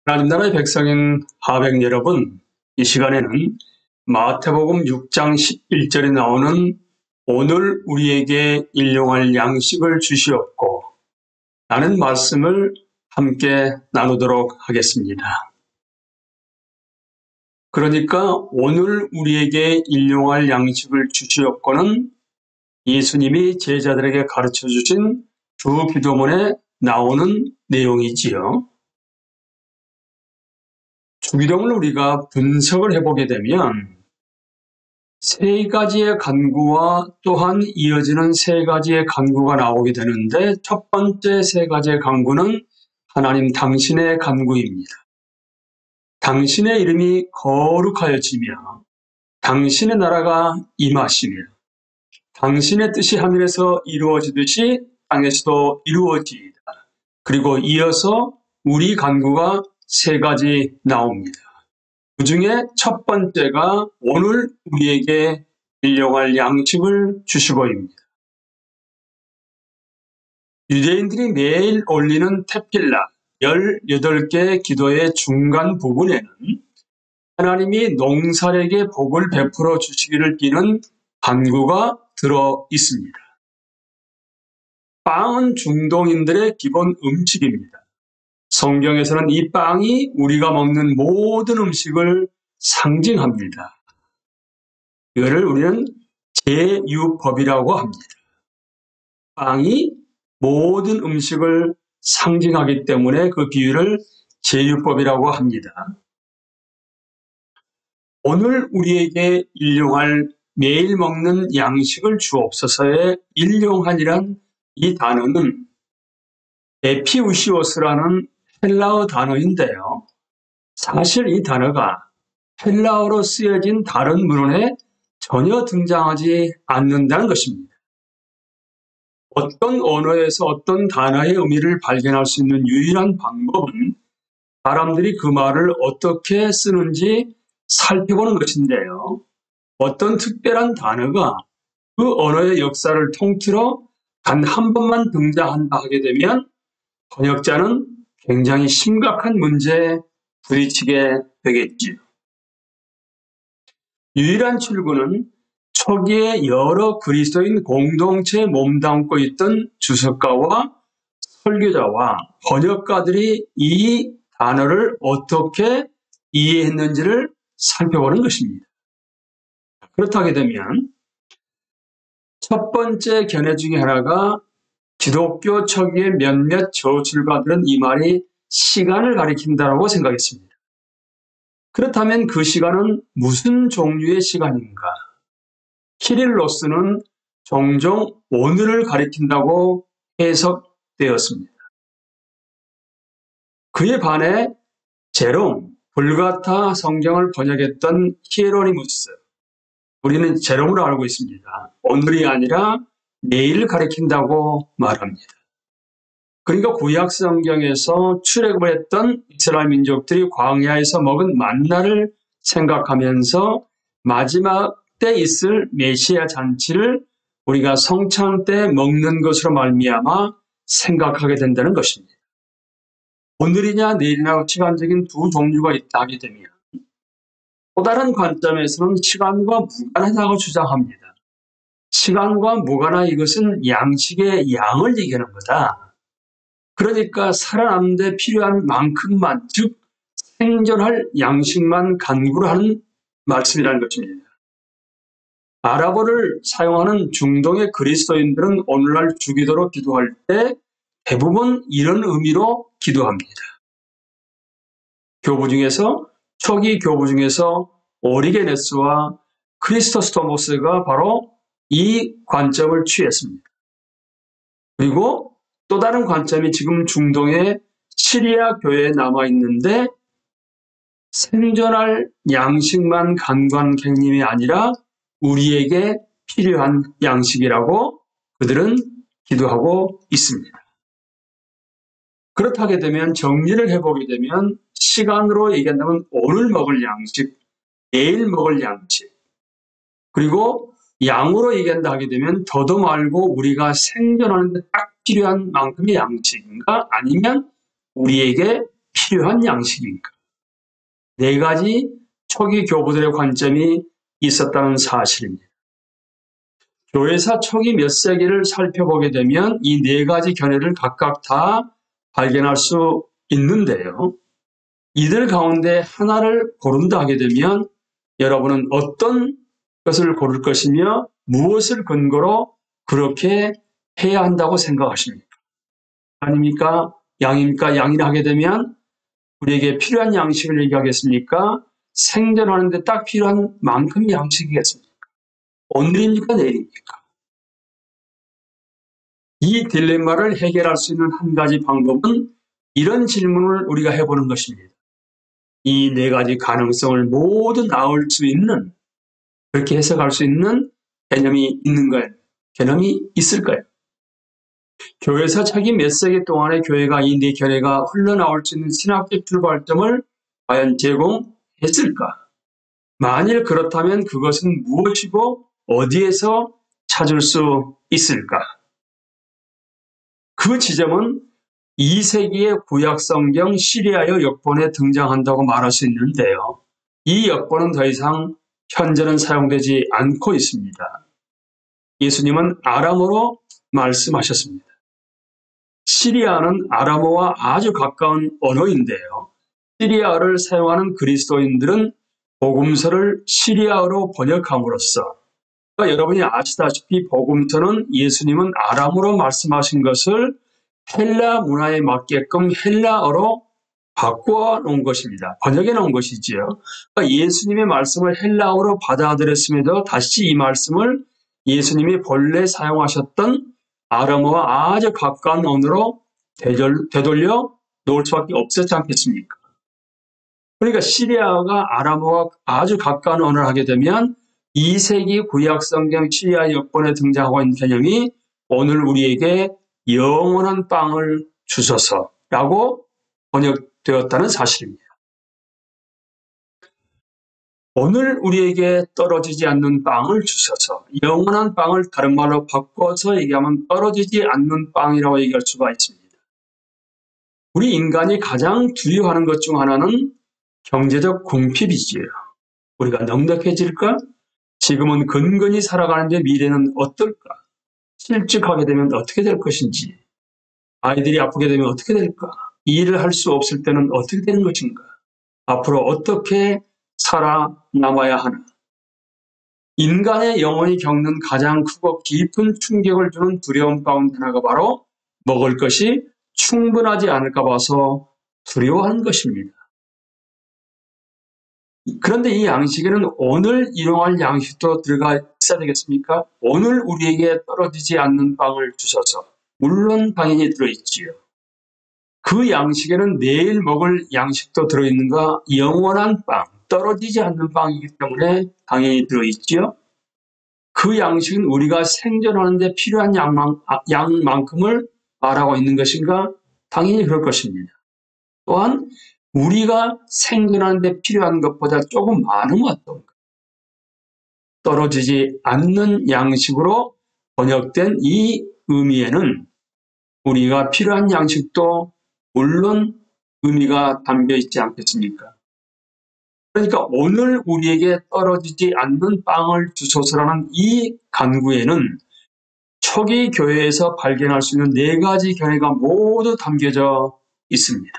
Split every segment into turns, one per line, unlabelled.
하나님 나라의 백성인 하백 여러분, 이 시간에는 마태복음 6장 11절에 나오는 오늘 우리에게 일용할 양식을 주시옵고 라는 말씀을 함께 나누도록 하겠습니다. 그러니까 오늘 우리에게 일용할 양식을 주시옵고는 예수님이 제자들에게 가르쳐 주신 두 기도문에 나오는 내용이지요. 주기도문을 우리가 분석을 해보게 되면 세 가지의 간구와 또한 이어지는 세 가지의 간구가 나오게 되는데, 첫 번째 세 가지의 간구는 하나님 당신의 간구입니다. 당신의 이름이 거룩하여지며 당신의 나라가 임하시며 당신의 뜻이 하늘에서 이루어지듯이 땅에서도 이루어지이다. 그리고 이어서 우리 간구가 세 가지 나옵니다. 그 중에 첫 번째가 오늘 우리에게 일용할 양식을 주시고입니다. 유대인들이 매일 올리는 테필라 18개의 기도의 중간 부분에는 하나님이 농사에게 복을 베풀어 주시기를 비는 간구가 들어 있습니다. 빵은 중동인들의 기본 음식입니다. 성경에서는 이 빵이 우리가 먹는 모든 음식을 상징합니다. 이거를 우리는 제유법이라고 합니다. 빵이 모든 음식을 상징하기 때문에 그 비유를 제유법이라고 합니다. 오늘 우리에게 일용할 매일 먹는 양식을 주옵소서의 일용한이란 이 단어는 에피우시오스라는 헬라어 단어인데요. 사실 이 단어가 헬라어로 쓰여진 다른 문헌에 전혀 등장하지 않는다는 것입니다. 어떤 언어에서 어떤 단어의 의미를 발견할 수 있는 유일한 방법은 사람들이 그 말을 어떻게 쓰는지 살펴보는 것인데요. 어떤 특별한 단어가 그 언어의 역사를 통틀어 단 한 번만 등장한다 하게 되면 번역자는 굉장히 심각한 문제에 부딪히게 되겠지요. 유일한 출구는 초기에 여러 그리스도인 공동체에 몸담고 있던 주석가와 설교자와 번역가들이 이 단어를 어떻게 이해했는지를 살펴보는 것입니다. 그렇다게 되면 첫 번째 견해 중에 하나가 기독교 초기의 몇몇 저술가들은 이 말이 시간을 가리킨다고 생각했습니다. 그렇다면 그 시간은 무슨 종류의 시간인가? 키릴로스는 종종 오늘을 가리킨다고 해석되었습니다. 그에 반해 제롬, 불가타 성경을 번역했던 히에로니무스, 우리는 제롬으로 알고 있습니다. 오늘이 아니라 내일을 가리킨다고 말합니다. 그러니까 구약 성경에서 출애굽을 했던 이스라엘 민족들이 광야에서 먹은 만나를 생각하면서 마지막 때 있을 메시아 잔치를 우리가 성찬 때 먹는 것으로 말미암아 생각하게 된다는 것입니다. 오늘이냐 내일이냐 시간적인 두 종류가 있다 하게 되면 또 다른 관점에서는 시간과 무관하다고 주장합니다. 시간과 무관한 이것은 양식의 양을 얘기하는 거다. 그러니까 살아남는 데 필요한 만큼만, 즉 생존할 양식만 간구를 하는 말씀이라는 것입니다. 아랍어를 사용하는 중동의 그리스도인들은 오늘날 주기도로 기도할 때 대부분 이런 의미로 기도합니다. 초기 교부 중에서 오리게네스와 크리스토스토모스가 바로 이 관점을 취했습니다. 그리고 또 다른 관점이 지금 중동의 시리아 교회에 남아있는데 생존할 양식만 간구한 객님이 아니라 우리에게 필요한 양식이라고 그들은 기도하고 있습니다. 그렇다게 되면 정리를 해보게 되면 시간으로 얘기한다면 오늘 먹을 양식, 내일 먹을 양식, 그리고 양으로 얘기한다 하게 되면 더도 말고 우리가 생존하는 데 딱 필요한 만큼의 양식인가 아니면 우리에게 필요한 양식인가? 네 가지 초기 교부들의 관점이 있었다는 사실입니다. 교회사 초기 몇 세기를 살펴보게 되면 이 네 가지 견해를 각각 다 발견할 수 있는데요. 이들 가운데 하나를 고른다 하게 되면 여러분은 어떤 것을 고를 것이며 무엇을 근거로 그렇게 해야 한다고 생각하십니까? 아닙니까? 양입니까? 양이라 하게 되면 우리에게 필요한 양식을 얘기하겠습니까? 생존하는데 딱 필요한 만큼 양식이겠습니까? 오늘입니까? 내일입니까? 이 딜레마를 해결할 수 있는 한 가지 방법은 이런 질문을 우리가 해보는 것입니다. 이 네 가지 가능성을 모두 나올 수 있는, 그렇게 해석할 수 있는 개념이 있는가요? 개념이 있을까요? 교회사 차기 몇 세기 동안의 교회가 이 네 견해가 흘러나올 수 있는 신학적 출발점을 과연 제공했을까? 만일 그렇다면 그것은 무엇이고 어디에서 찾을 수 있을까? 그 지점은 2세기의 구약성경 시리아여 역본에 등장한다고 말할 수 있는데요. 이 역본은 더 이상 현재는 사용되지 않고 있습니다. 예수님은 아람어로 말씀하셨습니다. 시리아는 아람어와 아주 가까운 언어인데요. 시리아어를 사용하는 그리스도인들은 복음서를 시리아어로 번역함으로써, 그러니까 여러분이 아시다시피 복음서는 예수님은 아람어로 말씀하신 것을 헬라 문화에 맞게끔 헬라어로 바꿔 놓은 것입니다. 번역해 놓은 것이지요. 그러니까 예수님의 말씀을 헬라어로 받아들였음에도 다시 이 말씀을 예수님이 본래 사용하셨던 아람어와 아주 가까운 언어로 되돌려 놓을 수밖에 없었지 않겠습니까? 그러니까 시리아어가 아람어와 아주 가까운 언어를 하게 되면 2세기 구약성경 시리아 역본에 등장하고 있는 개념이 오늘 우리에게 영원한 빵을 주소서라고 번역되었다는 사실입니다. 오늘 우리에게 떨어지지 않는 빵을 주소서. 영원한 빵을 다른 말로 바꿔서 얘기하면 떨어지지 않는 빵이라고 얘기할 수가 있습니다. 우리 인간이 가장 두려워하는 것 중 하나는 경제적 궁핍이지요. 우리가 넉넉해질까? 지금은 근근히 살아가는데 미래는 어떨까? 실직하게 되면 어떻게 될 것인지, 아이들이 아프게 되면 어떻게 될까? 일을 할 수 없을 때는 어떻게 되는 것인가? 앞으로 어떻게 살아남아야 하나? 인간의 영혼이 겪는 가장 크고 깊은 충격을 주는 두려움 가운데 하나가 바로 먹을 것이 충분하지 않을까 봐서 두려워하는 것입니다. 그런데 이 양식에는 오늘 일용할 양식도 들어가 있어야 되겠습니까? 오늘 우리에게 떨어지지 않는 빵을 주소서. 물론 당연히 들어있지요. 그 양식에는 내일 먹을 양식도 들어있는가? 영원한 빵, 떨어지지 않는 빵이기 때문에 당연히 들어있지요. 그 양식은 우리가 생존하는 데 필요한 양만큼을 말하고 있는 것인가? 당연히 그럴 것입니다. 또한 우리가 생존하는 데 필요한 것보다 조금 많으면 어떤가? 떨어지지 않는 양식으로 번역된 이 의미에는 우리가 필요한 양식도 물론 의미가 담겨 있지 않겠습니까? 그러니까 오늘 우리에게 떨어지지 않는 빵을 주소서라는 이 간구에는 초기 교회에서 발견할 수 있는 네 가지 견해가 모두 담겨져 있습니다.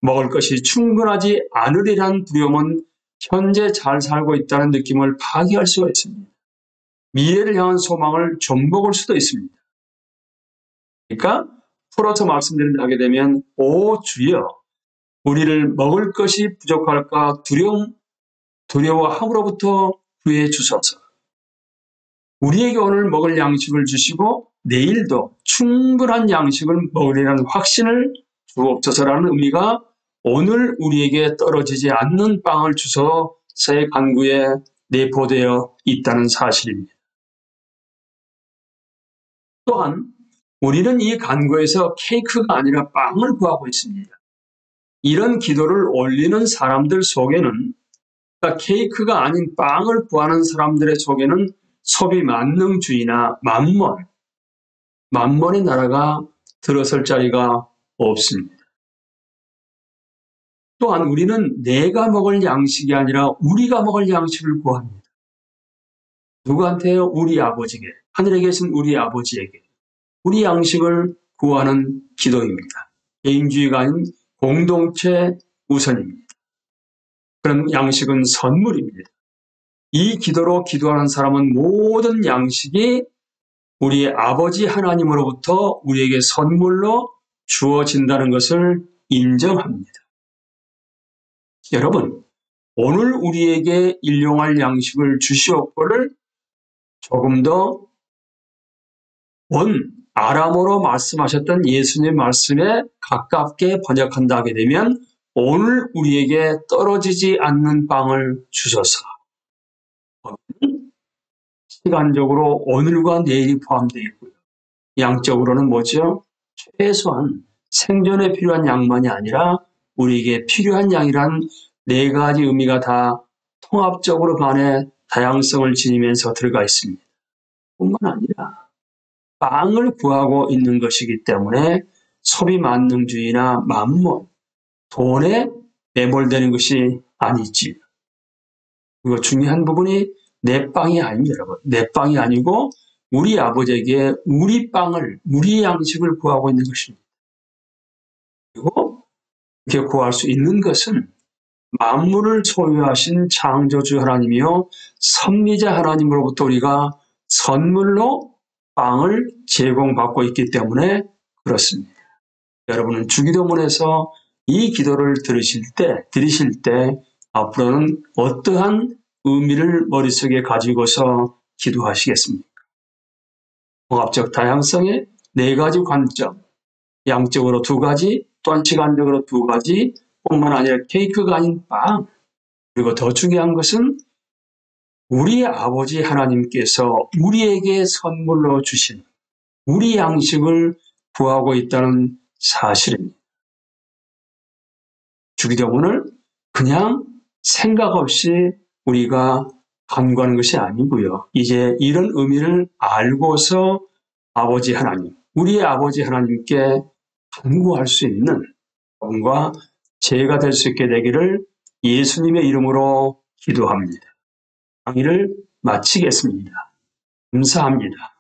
먹을 것이 충분하지 않으리란 두려움은 현재 잘 살고 있다는 느낌을 파괴할 수가 있습니다. 미래를 향한 소망을 좀먹을 수도 있습니다. 그러니까 풀어서 말씀드린다 하게 되면 오 주여 우리를 먹을 것이 부족할까 두려워함으로부터 구해 주소서. 우리에게 오늘 먹을 양식을 주시고 내일도 충분한 양식을 먹으리라는 확신을 주옵소서라는 의미가 오늘 우리에게 떨어지지 않는 빵을 주소서의 간구에 내포되어 있다는 사실입니다. 또한 우리는 이 간구에서 케이크가 아니라 빵을 구하고 있습니다. 이런 기도를 올리는 사람들 속에는, 그러니까 케이크가 아닌 빵을 구하는 사람들의 속에는 소비 만능주의나 만몬의 나라가 들어설 자리가 없습니다. 또한 우리는 내가 먹을 양식이 아니라 우리가 먹을 양식을 구합니다. 누구한테요? 우리 아버지에게, 하늘에 계신 우리 아버지에게 우리 양식을 구하는 기도입니다. 개인주의가 아닌 공동체 우선입니다. 그런 양식은 선물입니다. 이 기도로 기도하는 사람은 모든 양식이 우리의 아버지 하나님으로부터 우리에게 선물로 주어진다는 것을 인정합니다. 여러분, 오늘 우리에게 일용할 양식을 주시옵고를 조금 더 아람어로 말씀하셨던 예수님의 말씀에 가깝게 번역한다 하게 되면 오늘 우리에게 떨어지지 않는 빵을 주소서. 시간적으로 오늘과 내일이 포함되어 있고요. 양적으로는 뭐죠? 최소한 생존에 필요한 양만이 아니라 우리에게 필요한 양이란 네 가지 의미가 다 통합적으로 그 안에 다양성을 지니면서 들어가 있습니다. 뿐만 아니라 빵을 구하고 있는 것이기 때문에 소비 만능주의나 만몬, 돈에 매몰되는 것이 아니지. 그리고 중요한 부분이 내 빵이 아닙니다, 여러분. 내 빵이 아니고 우리 아버지에게 우리 빵을, 우리 양식을 구하고 있는 것입니다. 그리고 이렇게 구할 수 있는 것은 만물을 소유하신 창조주 하나님이요 섭리자 하나님으로부터 우리가 선물로 빵을 제공받고 있기 때문에 그렇습니다. 여러분은 주기도문에서 이 기도를 드리실 때 앞으로는 어떠한 의미를 머릿속에 가지고서 기도하시겠습니까? 종합적 다양성의 네 가지 관점, 양적으로 두 가지, 또한 시간적으로 두 가지, 뿐만 아니라 케이크가 아닌 빵, 그리고 더 중요한 것은 우리 아버지 하나님께서 우리에게 선물로 주신 우리 양식을 구하고 있다는 사실입니다. 주기도문을 그냥 생각 없이 우리가 간구하는 것이 아니고요. 이제 이런 의미를 알고서 아버지 하나님, 우리의 아버지 하나님께 간구할 수 있는 여러분과 제가 될 수 있게 되기를 예수님의 이름으로 기도합니다. 강의를 마치겠습니다. 감사합니다.